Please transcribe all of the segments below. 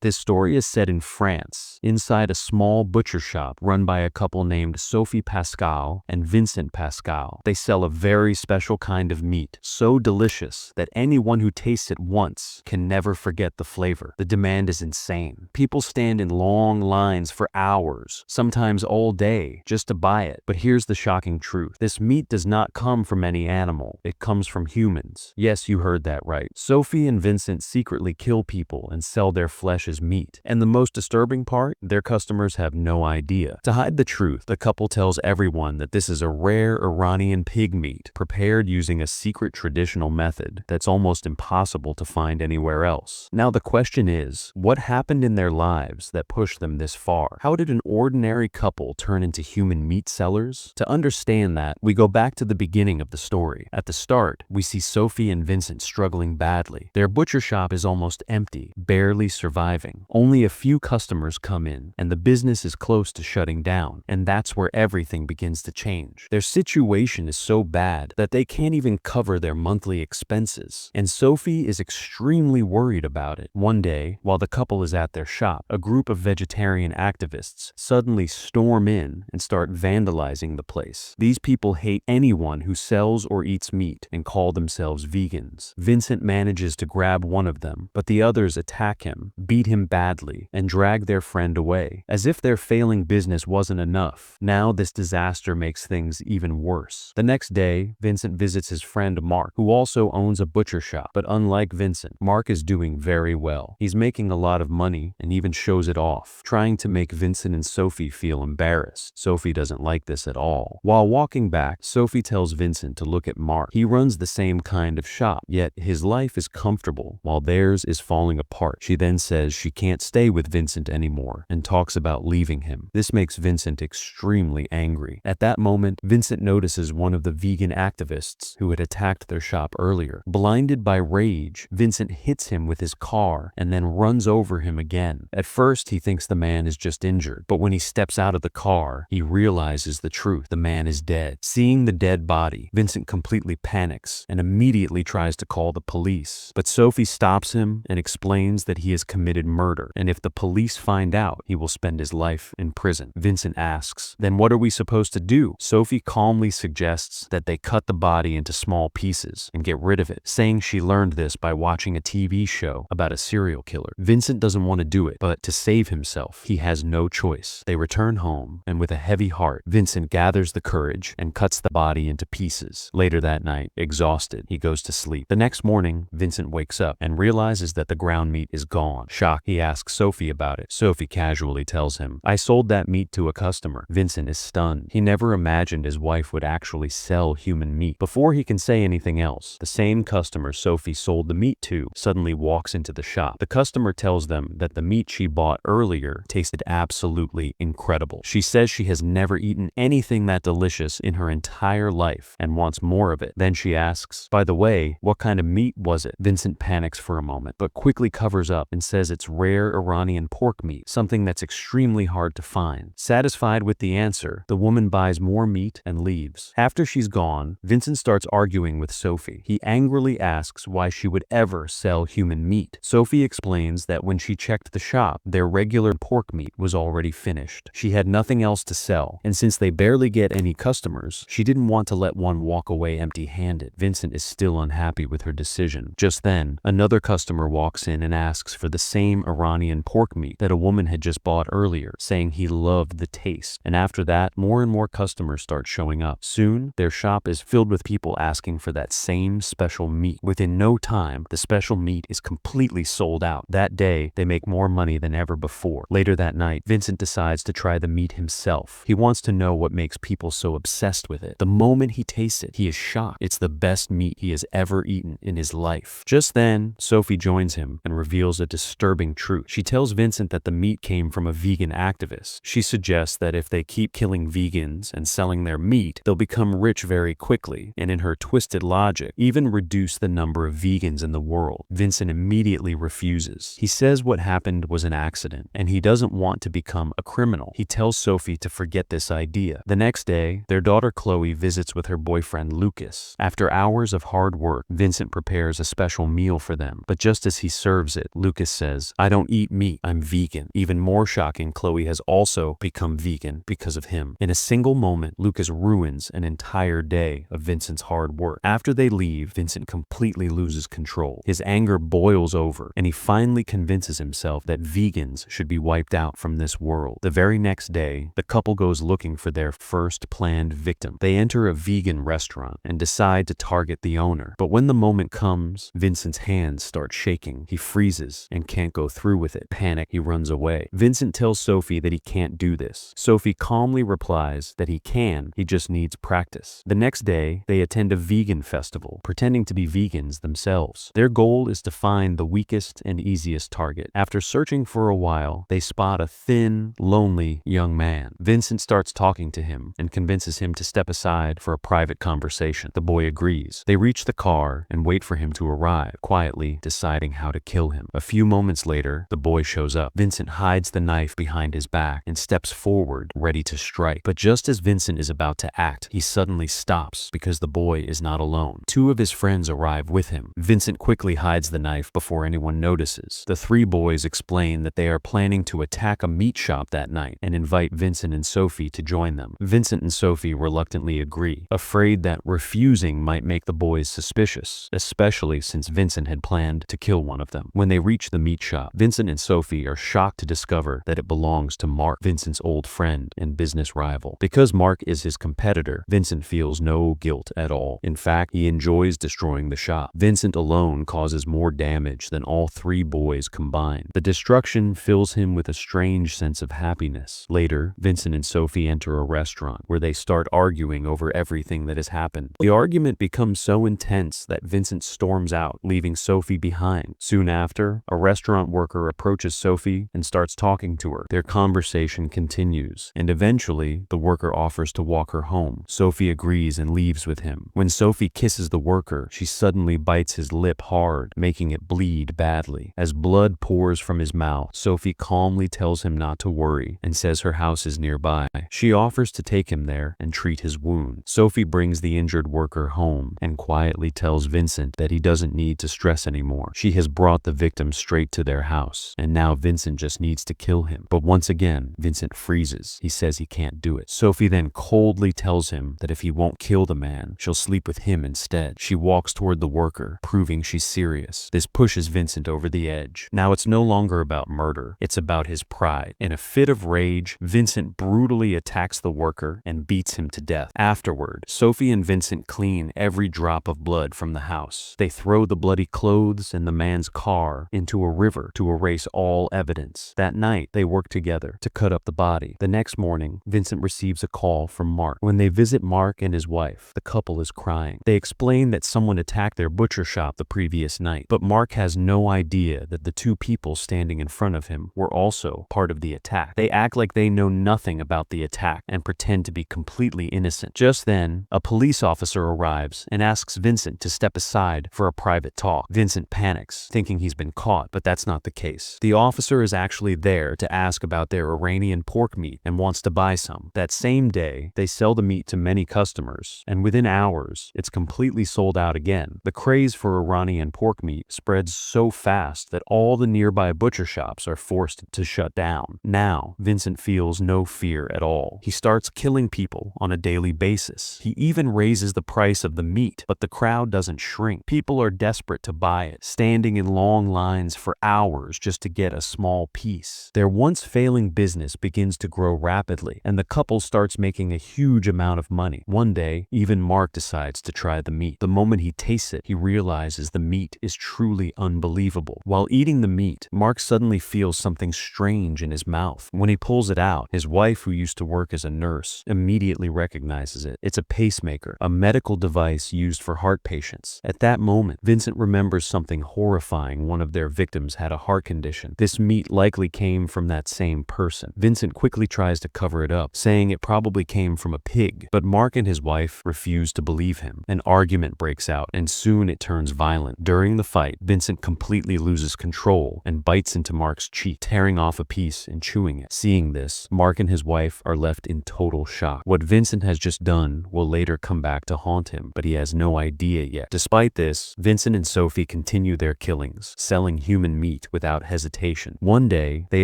This story is set in France, inside a small butcher shop run by a couple named Sophie Pascal and Vincent Pascal. They sell a very special kind of meat, so delicious that anyone who tastes it once can never forget the flavor. The demand is insane. People stand in long lines for hours, sometimes all day, just to buy it. But here's the shocking truth. This meat does not come from any animal. It comes from humans. Yes, you heard that right. Sophie and Vincent secretly kill people and sell their flesh as meat. And the most disturbing part, their customers have no idea. To hide the truth, the couple tells everyone that this is a rare Iranian pig meat prepared using a secret traditional method that's almost impossible to find anywhere else. Now the question is, what happened in their lives that pushed them this far? How did an ordinary couple turn into human meat sellers? To understand that, we go back to the beginning of the story. At the start, we see Sophie and Vincent struggling badly. Their butcher shop is almost empty, barely surviving. Only a few customers come in, and the business is close to shutting down. And that's where everything begins to change. Their situation is so bad that they can't even cover their monthly expenses. And Sophie is extremely worried about it. One day, while the couple is at their shop, a group of vegetarian activists suddenly storm in and start vandalizing the place. These people hate anyone who sells or eats meat and call themselves vegans. Vincent manages to grab one of them, but the others attack him, beat him badly, and drag their friend away. As if their failing business wasn't enough, now this disaster makes things even worse. The next day, Vincent visits his friend Mark, who also owns a butcher shop. But unlike Vincent, Mark is doing very well. He's making a lot of money and even shows it off, trying to make Vincent and Sophie feel embarrassed. Sophie doesn't like this at all. While walking back, Sophie tells Vincent to look at Mark. He runs the same kind of shop, yet his life is comfortable while theirs is falling apart. She then says she can't stay with Vincent anymore and talks about leaving him. This makes Vincent extremely angry. At that moment, Vincent notices one of the vegan activists who had attacked their shop earlier. Blinded by rage, Vincent hits him with his car and then runs over him again. At first, he thinks the man is just injured, but when he steps out of the car, he realizes the truth. The man is dead. Seeing the dead body, Vincent completely panics and immediately tries to call the police. But Sophie stops him and explains that he has committed murder, and if the police find out, he will spend his life in prison. Vincent asks, "Then what are we supposed to do?" Sophie calmly suggests that they cut the body into small pieces and get rid of it, saying she learned this by watching a TV show about a serial killer. Vincent doesn't want to do it, but to save himself, he has no choice. They return home, and with a heavy heart, Vincent gathers the courage and cuts the body into pieces. Later that night, exhausted, he goes to sleep. The next morning, Vincent wakes up and realizes that the ground meat is gone. Shocked, he asks Sophie about it. Sophie casually tells him, "I sold that meat to a customer." Vincent is stunned. He never imagined his wife would actually sell human meat. Before he can say anything else, the same customer Sophie sold the meat to suddenly walks into the shop. The customer tells them that the meat she bought earlier tasted absolutely incredible. She says she has never eaten anything that delicious in her entire life and wants more of it. Then she asks, "By the way, what kind of meat was it?" Vincent panics for a moment, but quickly covers up and says it's rare Iranian pork meat, something that's extremely hard to find. Satisfied with the answer, the woman buys more meat and leaves. After she's gone, Vincent starts arguing with Sophie. He angrily asks why she would ever sell human meat. Sophie explains that when she checked the shop, their regular pork meat was already finished. She had nothing else to sell, and since they barely get any customers, she didn't want to let one walk away empty-handed. Vincent is still unhappy with her decision. Just then, another customer walks in and asks for the same Iranian pork meat that a woman had just bought earlier, saying he loved the taste. And after that, more and more customers start showing up. Soon, their shop is filled with people asking for that same special meat. Within no time, the special meat is completely sold out. That day, they make more money than ever before. Later that night, Vincent decides to try the meat himself. He wants to know what makes people so obsessed with it. The moment he tastes it, he is shocked. It's the best meat he has ever eaten in his life. Just then, Sophie joins him and reveals a disturbing truth. She tells Vincent that the meat came from a vegan activist. She suggests that if they keep killing vegans and selling their meat, they'll become rich very quickly, and in her twisted logic, even reduce the number of vegans in the world. Vincent immediately refuses. He says what happened was an accident, and he doesn't want to become a criminal. He tells Sophie to forget this idea. The next day, their daughter Chloe visits with her boyfriend Lucas. After hours of hard work, Vincent prepares a special meal for them, but just as he serves it, Lucas says, says, "I don't eat meat, I'm vegan." Even more shocking, Chloe has also become vegan because of him. In a single moment, Lucas ruins an entire day of Vincent's hard work. After they leave, Vincent completely loses control. His anger boils over, and he finally convinces himself that vegans should be wiped out from this world. The very next day, the couple goes looking for their first planned victim. They enter a vegan restaurant and decide to target the owner. But when the moment comes, Vincent's hands start shaking. He freezes and can't go through with it. Panic, he runs away. Vincent tells Sophie that he can't do this. Sophie calmly replies that he can, he just needs practice. The next day, they attend a vegan festival, pretending to be vegans themselves. Their goal is to find the weakest and easiest target. After searching for a while, they spot a thin, lonely young man. Vincent starts talking to him and convinces him to step aside for a private conversation. The boy agrees. They reach the car and wait for him to arrive, quietly deciding how to kill him. A few moments later, the boy shows up. Vincent hides the knife behind his back and steps forward, ready to strike. But just as Vincent is about to act, he suddenly stops because the boy is not alone. Two of his friends arrive with him. Vincent quickly hides the knife before anyone notices. The three boys explain that they are planning to attack a meat shop that night and invite Vincent and Sophie to join them. Vincent and Sophie reluctantly agree, afraid that refusing might make the boys suspicious, especially since Vincent had planned to kill one of them. When they reach the meat shop, Vincent and Sophie are shocked to discover that it belongs to Mark, Vincent's old friend and business rival. Because Mark is his competitor, Vincent feels no guilt at all. In fact, he enjoys destroying the shop. Vincent alone causes more damage than all three boys combined. The destruction fills him with a strange sense of happiness. Later, Vincent and Sophie enter a restaurant where they start arguing over everything that has happened. The argument becomes so intense that Vincent storms out, leaving Sophie behind. Soon after, a restaurant worker approaches Sophie and starts talking to her. Their conversation continues, and eventually, the worker offers to walk her home. Sophie agrees and leaves with him. When Sophie kisses the worker, she suddenly bites his lip hard, making it bleed badly. As blood pours from his mouth, Sophie calmly tells him not to worry and says her house is nearby. She offers to take him there and treat his wound. Sophie brings the injured worker home and quietly tells Vincent that he doesn't need to stress anymore. She has brought the victim straight to their house, and now Vincent just needs to kill him. But once again, Vincent freezes. He says he can't do it. Sophie then coldly tells him that if he won't kill the man, she'll sleep with him instead. She walks toward the worker, proving she's serious. This pushes Vincent over the edge. Now it's no longer about murder. It's about his pride. In a fit of rage, Vincent brutally attacks the worker and beats him to death. Afterward, Sophie and Vincent clean every drop of blood from the house. They throw the bloody clothes and the man's car into a river to erase all evidence. That night, they work together to cut up the body. The next morning, Vincent receives a call from Mark. When they visit Mark and his wife, the couple is crying. They explain that someone attacked their butcher shop the previous night, but Mark has no idea that the two people standing in front of him were also part of the attack. They act like they know nothing about the attack and pretend to be completely innocent. Just then, a police officer arrives and asks Vincent to step aside for a private talk. Vincent panics, thinking he's been caught, but that's not the case. The officer is actually there to ask about their Iranian pork meat and wants to buy some. That same day, they sell the meat to many customers, and within hours, it's completely sold out again. The craze for Iranian pork meat spreads so fast that all the nearby butcher shops are forced to shut down. Now, Vincent feels no fear at all. He starts killing people on a daily basis. He even raises the price of the meat, but the crowd doesn't shrink. People are desperate to buy it, standing in long lines for hours just to get a small piece. Their once failing business begins to grow rapidly, and the couple starts making a huge amount of money. One day, even Mark decides to try the meat. The moment he tastes it, he realizes the meat is truly unbelievable. While eating the meat, Mark suddenly feels something strange in his mouth. When he pulls it out, his wife, who used to work as a nurse, immediately recognizes it. It's a pacemaker, a medical device used for heart patients. At that moment, Vincent remembers something horrifying. One of their victims had a heart condition. This meat likely came from that same person. Vincent quickly tries to cover it up, saying it probably came from a pig, but Mark and his wife refuse to believe him. An argument breaks out, and soon it turns violent. During the fight, Vincent completely loses control and bites into Mark's cheek, tearing off a piece and chewing it. Seeing this, Mark and his wife are left in total shock. What Vincent has just done will later come back to haunt him, but he has no idea yet. Despite this, Vincent and Sophie continue their killings, selling human meat meat without hesitation. One day, they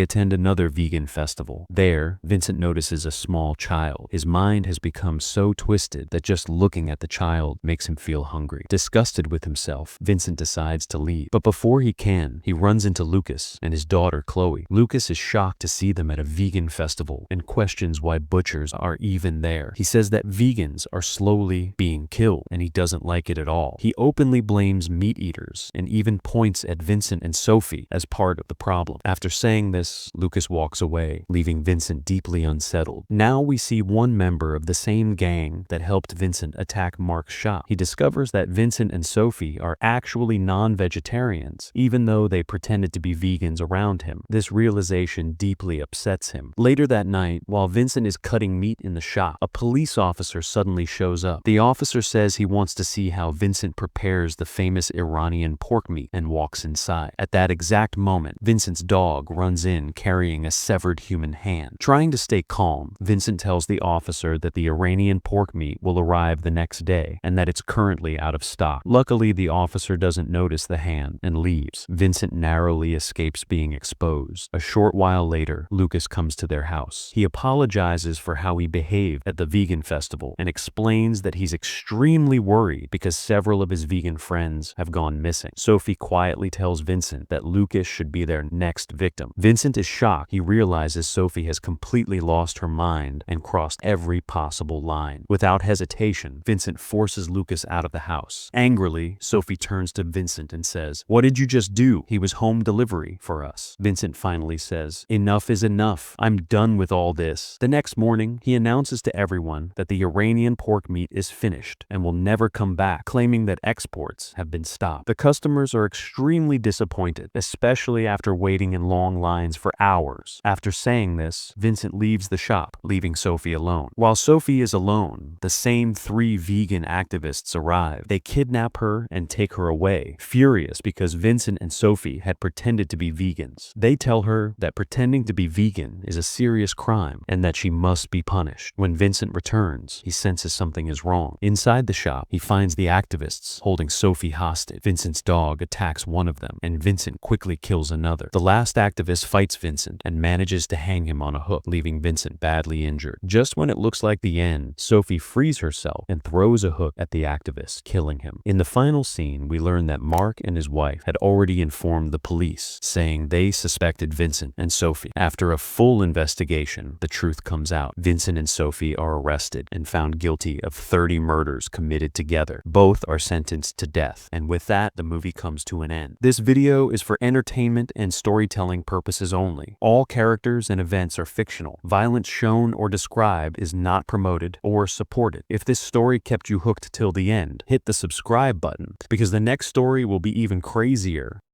attend another vegan festival. There, Vincent notices a small child. His mind has become so twisted that just looking at the child makes him feel hungry. Disgusted with himself, Vincent decides to leave. But before he can, he runs into Lucas and his daughter Chloe. Lucas is shocked to see them at a vegan festival and questions why butchers are even there. He says that vegans are slowly being killed and he doesn't like it at all. He openly blames meat eaters and even points at Vincent and Sophie as part of the problem. After saying this, Lucas walks away, leaving Vincent deeply unsettled. Now we see one member of the same gang that helped Vincent attack Mark's shop. He discovers that Vincent and Sophie are actually non-vegetarians, even though they pretended to be vegans around him. This realization deeply upsets him. Later that night, while Vincent is cutting meat in the shop, a police officer suddenly shows up. The officer says he wants to see how Vincent prepares the famous Iranian pork meat and walks inside. At that exact moment, Vincent's dog runs in carrying a severed human hand. Trying to stay calm, Vincent tells the officer that the Iranian pork meat will arrive the next day and that it's currently out of stock. Luckily, the officer doesn't notice the hand and leaves. Vincent narrowly escapes being exposed. A short while later, Lucas comes to their house. He apologizes for how he behaved at the vegan festival and explains that he's extremely worried because several of his vegan friends have gone missing. Sophie quietly tells Vincent that Lucas should be their next victim. Vincent is shocked. He realizes Sophie has completely lost her mind and crossed every possible line. Without hesitation, Vincent forces Lucas out of the house. Angrily, Sophie turns to Vincent and says, "What did you just do? He was home delivery for us." Vincent finally says, "Enough is enough. I'm done with all this." The next morning, he announces to everyone that the Iranian pork meat is finished and will never come back, claiming that exports have been stopped. The customers are extremely disappointed, especially after waiting in long lines for hours. After saying this, Vincent leaves the shop, leaving Sophie alone. While Sophie is alone, the same three vegan activists arrive. They kidnap her and take her away, furious because Vincent and Sophie had pretended to be vegans. They tell her that pretending to be vegan is a serious crime and that she must be punished. When Vincent returns, he senses something is wrong. Inside the shop, he finds the activists holding Sophie hostage. Vincent's dog attacks one of them, and Vincent quickly kills another. The last activist fights Vincent and manages to hang him on a hook, leaving Vincent badly injured. Just when it looks like the end, Sophie frees herself and throws a hook at the activist, killing him. In the final scene, we learn that Mark and his wife had already informed the police, saying they suspected Vincent and Sophie. After a full investigation, the truth comes out. Vincent and Sophie are arrested and found guilty of 30 murders committed together. Both are sentenced to death, and with that, the movie comes to an end. This video is for entertainment and storytelling purposes only. All characters and events are fictional. Violence shown or described is not promoted or supported. If this story kept you hooked till the end, hit the subscribe button because the next story will be even crazier.